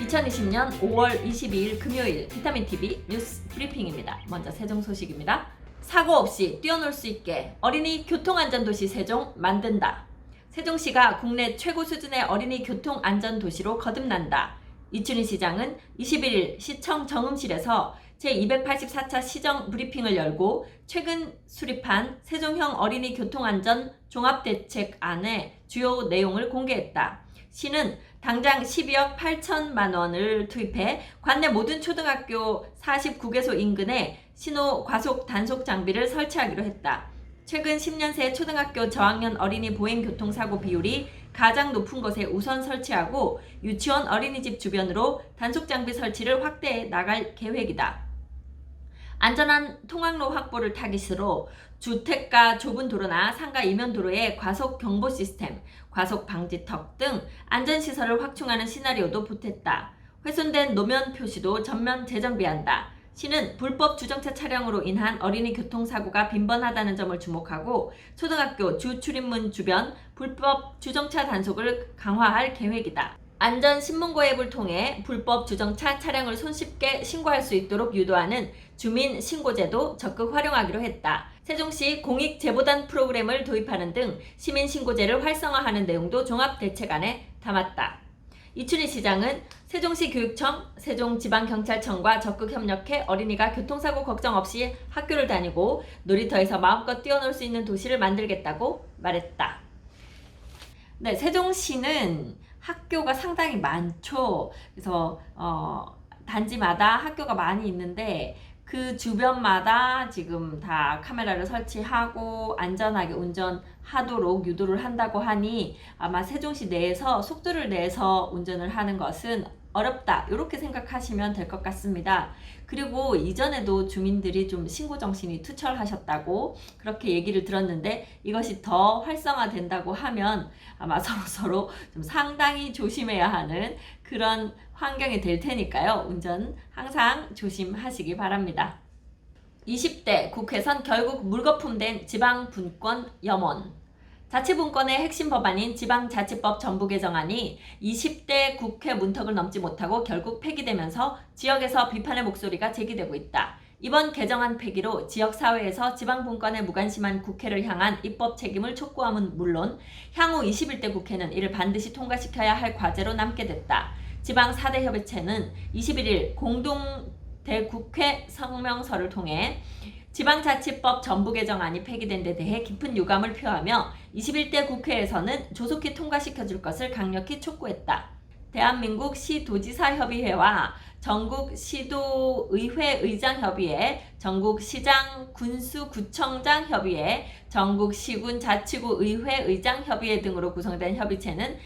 2020년 5월 22일 금요일 비타민TV 뉴스 브리핑입니다. 먼저 세종 소식입니다. 사고 없이 뛰어놀 수 있게 어린이 교통안전도시 세종 만든다. 세종시가 국내 최고 수준의 어린이 교통안전도시로 거듭난다. 이춘희 시장은 21일 시청 정음실에서 제284차 시정 브리핑을 열고 최근 수립한 세종형 어린이 교통안전 종합대책안의 주요 내용을 공개했다. 시는 당장 12억 8천만 원을 투입해 관내 모든 초등학교 49개소 인근에 신호 과속 단속 장비를 설치하기로 했다. 최근 10년 새 초등학교 저학년 어린이 보행교통사고 비율이 가장 높은 곳에 우선 설치하고 유치원 어린이집 주변으로 단속 장비 설치를 확대해 나갈 계획이다. 안전한 통학로 확보를 타깃으로 주택가 좁은 도로나 상가 이면 도로에 과속 경보 시스템, 과속 방지턱 등 안전시설을 확충하는 시나리오도 보탰다. 훼손된 노면 표시도 전면 재정비한다. 시는 불법 주정차 차량으로 인한 어린이 교통사고가 빈번하다는 점을 주목하고 초등학교 주 출입문 주변 불법 주정차 단속을 강화할 계획이다. 안전신문고 앱을 통해 불법 주정차 차량을 손쉽게 신고할 수 있도록 유도하는 주민신고제도 적극 활용하기로 했다. 세종시 공익제보단 프로그램을 도입하는 등 시민신고제를 활성화하는 내용도 종합대책안에 담았다. 이춘희 시장은 세종시 교육청, 세종지방경찰청과 적극 협력해 어린이가 교통사고 걱정 없이 학교를 다니고 놀이터에서 마음껏 뛰어놀 수 있는 도시를 만들겠다고 말했다. 네, 세종시는 학교가 상당히 많죠. 그래서 단지마다 학교가 많이 있는데 그 주변마다 지금 다 카메라를 설치하고 안전하게 운전하도록 유도를 한다고 하니 아마 세종시 내에서 속도를 내서 운전을 하는 것은 어렵다, 이렇게 생각하시면 될 것 같습니다. 그리고 이전에도 주민들이 좀 신고정신이 투철하셨다고 그렇게 얘기를 들었는데 이것이 더 활성화된다고 하면 아마 서로 좀 상당히 조심해야 하는 그런 환경이 될 테니까요. 운전 항상 조심하시기 바랍니다. 20대 국회선 결국 물거품된 지방분권 염원. 자치분권의 핵심 법안인 지방자치법 전부 개정안이 20대 국회 문턱을 넘지 못하고 결국 폐기되면서 지역에서 비판의 목소리가 제기되고 있다. 이번 개정안 폐기로 지역사회에서 지방분권에 무관심한 국회를 향한 입법 책임을 촉구함은 물론 향후 21대 국회는 이를 반드시 통과시켜야 할 과제로 남게 됐다. 지방 4대 협의체는 21일 공동 대국회 성명서를 통해 지방자치법 전부 개정안이 폐기된 데 대해 깊은 유감을 표하며 21대 국회에서는 조속히 통과시켜줄 것을 강력히 촉구했다. 대한민국 시도지사협의회와 전국시도의회의장협의회, 전국시장군수구청장협의회, 전국시군자치구의회의장협의회 등으로 구성된 협의체는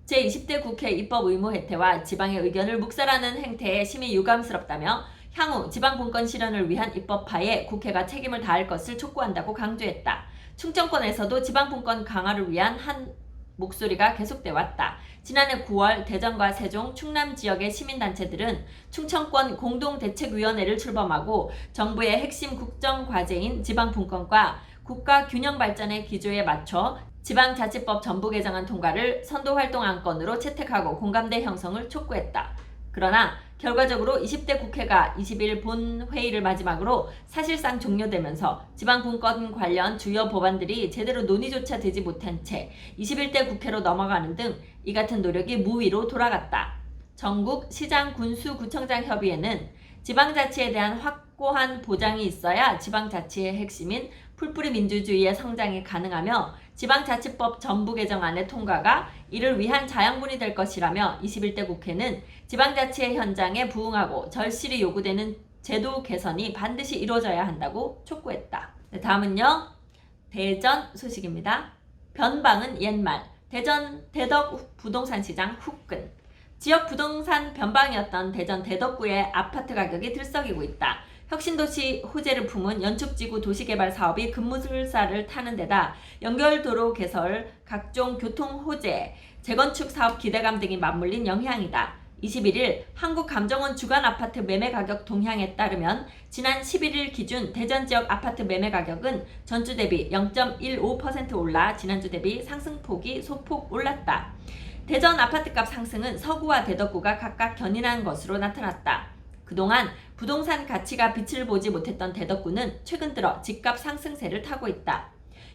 제20대 국회 입법 의무 해태와 지방의 의견을 묵살하는 행태에 심히 유감스럽다며 향후 지방분권 실현을 위한 입법화에 국회가 책임을 다할 것을 촉구한다고 강조했다. 충청권에서도 지방분권 강화를 위한 한 목소리가 계속돼 왔다. 지난해 9월 대전과 세종, 충남 지역의 시민단체들은 충청권 공동대책위원회를 출범하고 정부의 핵심 국정과제인 지방분권과 국가균형발전의 기조에 맞춰 지방자치법 전부 개정안 통과를 선도활동 안건으로 채택하고 공감대 형성을 촉구했다. 그러나 결과적으로 20대 국회가 20일 본회의를 마지막으로 사실상 종료되면서 지방분권 관련 주요 법안들이 제대로 논의조차 되지 못한 채 21대 국회로 넘어가는 등 이 같은 노력이 무위로 돌아갔다. 전국 시장군수구청장협의회는 지방자치에 대한 확고한 보장이 있어야 지방자치의 핵심인 풀뿌리 민주주의의 성장이 가능하며 지방자치법 전부 개정안의 통과가 이를 위한 자양분이 될 것이라며 21대 국회는 지방자치의 현장에 부응하고 절실히 요구되는 제도 개선이 반드시 이루어져야 한다고 촉구했다. 네, 다음은요. 대전 소식입니다. 변방은 옛말. 대전 대덕 부동산시장 후끈. 지역 부동산 변방이었던 대전 대덕구의 아파트 가격이 들썩이고 있다. 혁신도시 호재를 품은 연축지구 도시개발 사업이 급물살을 타는 데다 연결도로 개설, 각종 교통 호재, 재건축 사업 기대감 등이 맞물린 영향이다. 21일 한국감정원 주간 아파트 매매 가격 동향에 따르면 지난 11일 기준 대전 지역 아파트 매매 가격은 전주 대비 0.15% 올라 지난주 대비 상승폭이 소폭 올랐다. 대전 아파트값 상승은 서구와 대덕구가 각각 견인한 것으로 나타났다. 그동안 부동산 가치가 빛을 보지 못했던 대덕구는 최근 들어 집값 상승세를 타고 있다.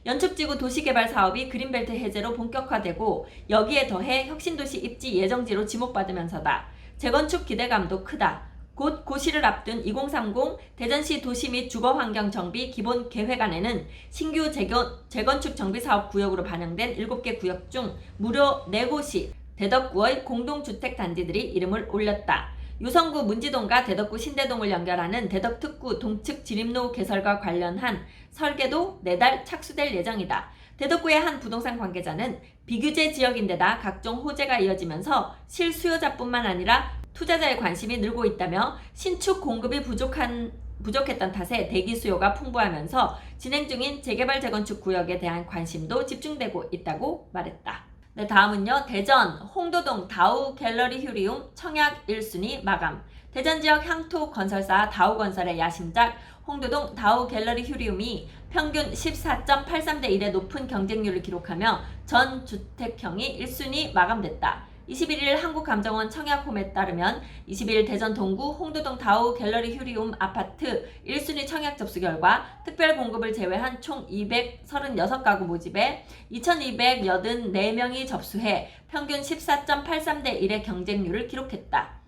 연축지구 도시개발 사업이 그린벨트 해제로 본격화되고 여기에 더해 혁신도시 입지 예정지로 지목받으면서다. 재건축 기대감도 크다. 곧 고시를 앞둔 2030 대전시 도시 및 주거환경정비 기본계획안에는 신규 재건축 정비사업구역으로 반영된 7개 구역 중 무려 4곳이 대덕구의 공동주택단지들이 이름을 올렸다. 유성구 문지동과 대덕구 신대동을 연결하는 대덕특구 동측 진입로 개설과 관련한 설계도 내달 착수될 예정이다. 대덕구의 한 부동산 관계자는 비규제 지역인데다 각종 호재가 이어지면서 실수요자뿐만 아니라 투자자의 관심이 늘고 있다며 신축 공급이 부족했던 탓에 대기 수요가 풍부하면서 진행 중인 재개발 재건축 구역에 대한 관심도 집중되고 있다고 말했다. 네, 다음은요. 대전 홍도동 다우 갤러리 휴리움 청약 1순위 마감. 대전 지역 향토 건설사 다우건설의 야심작 홍도동 다우 갤러리 휴리움이 평균 14.83대 1의 높은 경쟁률을 기록하며 전 주택형이 1순위 마감됐다. 21일 한국감정원 청약홈에 따르면 22일 대전 동구 홍도동 다우 갤러리 휴리움 아파트 1순위 청약 접수 결과 특별 공급을 제외한 총 236가구 모집에 2,284명이 접수해 평균 14.83대 1의 경쟁률을 기록했다.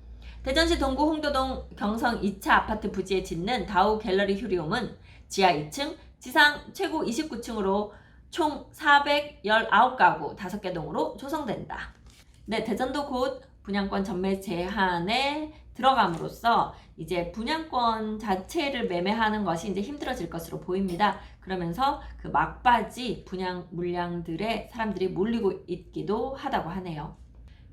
대전시 동구 홍도동 경성 2차 아파트 부지에 짓는 다우 갤러리 휴리움은 지하 2층, 지상 최고 29층으로 총 419가구 5개 동으로 조성된다. 네, 대전도 곧 분양권 전매 제한에 들어감으로써 이제 분양권 자체를 매매하는 것이 이제 힘들어질 것으로 보입니다. 그러면서 그 막바지 분양 물량들에 사람들이 몰리고 있기도 하다고 하네요.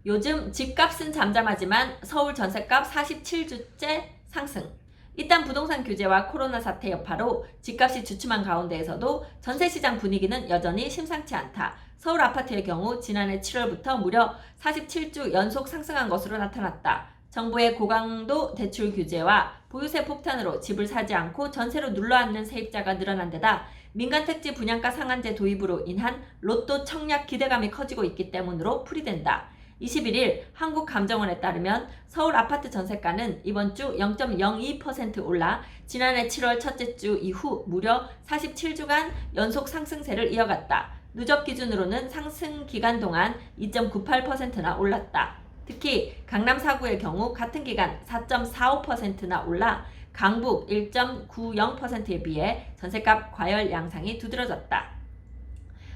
요즘 집값은 잠잠하지만 서울 전셋값 47주째 상승. 일단 부동산 규제와 코로나 사태 여파로 집값이 주춤한 가운데에서도 전세시장 분위기는 여전히 심상치 않다. 서울 아파트의 경우 지난해 7월부터 무려 47주 연속 상승한 것으로 나타났다. 정부의 고강도 대출 규제와 보유세 폭탄으로 집을 사지 않고 전세로 눌러앉는 세입자가 늘어난 데다 민간택지 분양가 상한제 도입으로 인한 로또 청약 기대감이 커지고 있기 때문으로 풀이된다. 21일 한국감정원에 따르면 서울 아파트 전세가는 이번 주 0.02% 올라 지난해 7월 첫째 주 이후 무려 47주간 연속 상승세를 이어갔다. 누적 기준으로는 상승 기간 동안 2.98%나 올랐다. 특히 강남 4구의 경우 같은 기간 4.45%나 올라 강북 1.90%에 비해 전세값 과열 양상이 두드러졌다.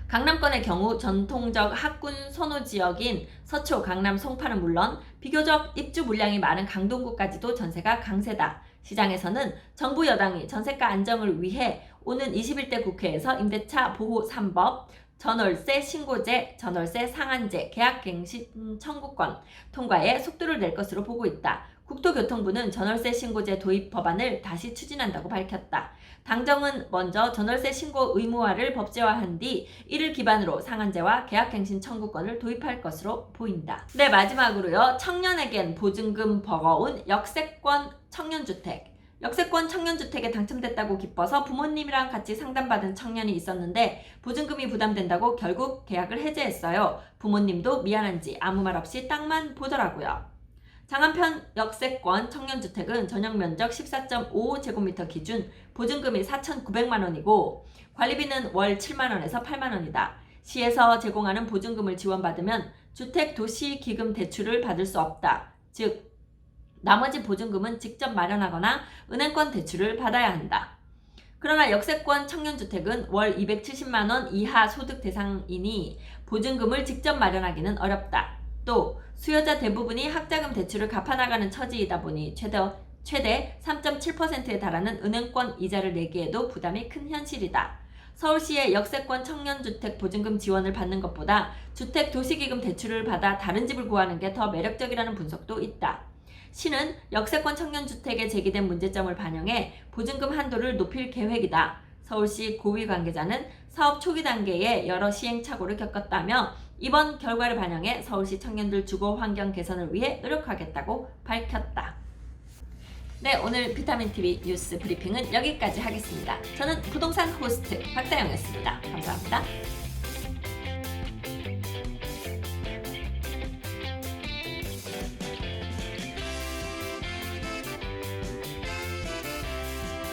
강남권의 경우 전통적 학군 선호 지역인 서초, 강남, 송파는 물론 비교적 입주 물량이 많은 강동구까지도 전세가 강세다. 시장에서는 정부 여당이 전세가 안정을 위해 오는 21대 국회에서 임대차 보호 3법, 전월세 신고제, 전월세 상한제, 계약갱신 청구권 통과에 속도를 낼 것으로 보고 있다. 국토교통부는 전월세 신고제 도입 법안을 다시 추진한다고 밝혔다. 당정은 먼저 전월세 신고 의무화를 법제화한 뒤 이를 기반으로 상한제와 계약갱신 청구권을 도입할 것으로 보인다. 네, 마지막으로요. 청년에겐 보증금 버거운 역세권 청년주택. 역세권 청년주택에 당첨됐다고 기뻐서 부모님이랑 같이 상담받은 청년이 있었는데 보증금이 부담된다고 결국 계약을 해제했어요. 부모님도 미안한지 아무 말 없이 땅만 보더라고요. 장안편 역세권 청년주택은 전용면적 14.55제곱미터 기준 보증금이 4,900만원이고 관리비는 월 7만원에서 8만원이다. 시에서 제공하는 보증금을 지원받으면 주택도시기금 대출을 받을 수 없다. 즉 나머지 보증금은 직접 마련하거나 은행권 대출을 받아야 한다. 그러나 역세권 청년주택은 월 270만원 이하 소득 대상이니 보증금을 직접 마련하기는 어렵다. 또 수요자 대부분이 학자금 대출을 갚아나가는 처지이다 보니 최대 3.7%에 달하는 은행권 이자를 내기에도 부담이 큰 현실이다. 서울시의 역세권 청년주택 보증금 지원을 받는 것보다 주택도시기금 대출을 받아 다른 집을 구하는 게 더 매력적이라는 분석도 있다. 시는 역세권 청년주택에 제기된 문제점을 반영해 보증금 한도를 높일 계획이다. 서울시 고위 관계자는 사업 초기 단계에 여러 시행착오를 겪었다며 이번 결과를 반영해 서울시 청년들 주거 환경 개선을 위해 노력하겠다고 밝혔다. 네, 오늘 비타민TV 뉴스 브리핑은 여기까지 하겠습니다. 저는 부동산 호스트 박다영이었습니다. 감사합니다.